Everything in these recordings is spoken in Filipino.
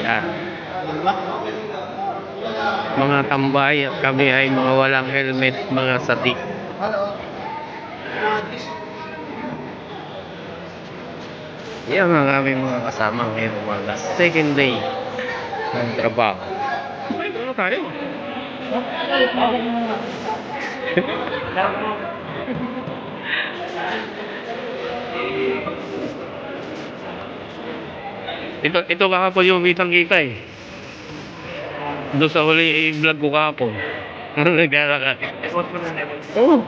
Yan. Mga tambay at kami ay mga walang helmet, mga sadik. Yan ang aming mga kasama ngayong umaga. Second day ng trabaho. Ay, ano tayo? Ito kahapon yung kitang kita eh. Doon sa huli vlog ko kahapon. Naglalakad. Oo.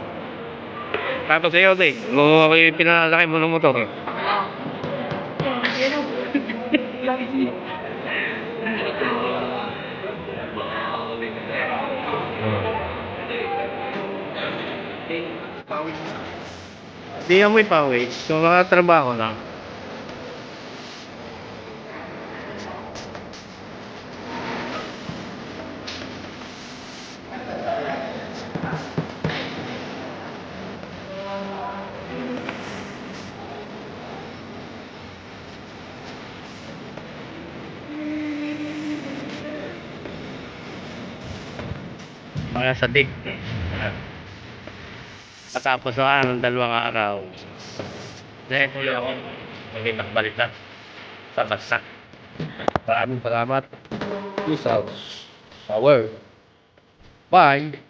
Tapos sa'yo, te. Kung ako yung pinalaki mo ng motor. Hindi amoy pawis. So, makatrabaho lang. Mga sadik. Katapos na ng 2 araw. Dahil huli ako. Maging nakabalitan. Sa bagsak. Maraming salamat. Peace out. Power. Bye.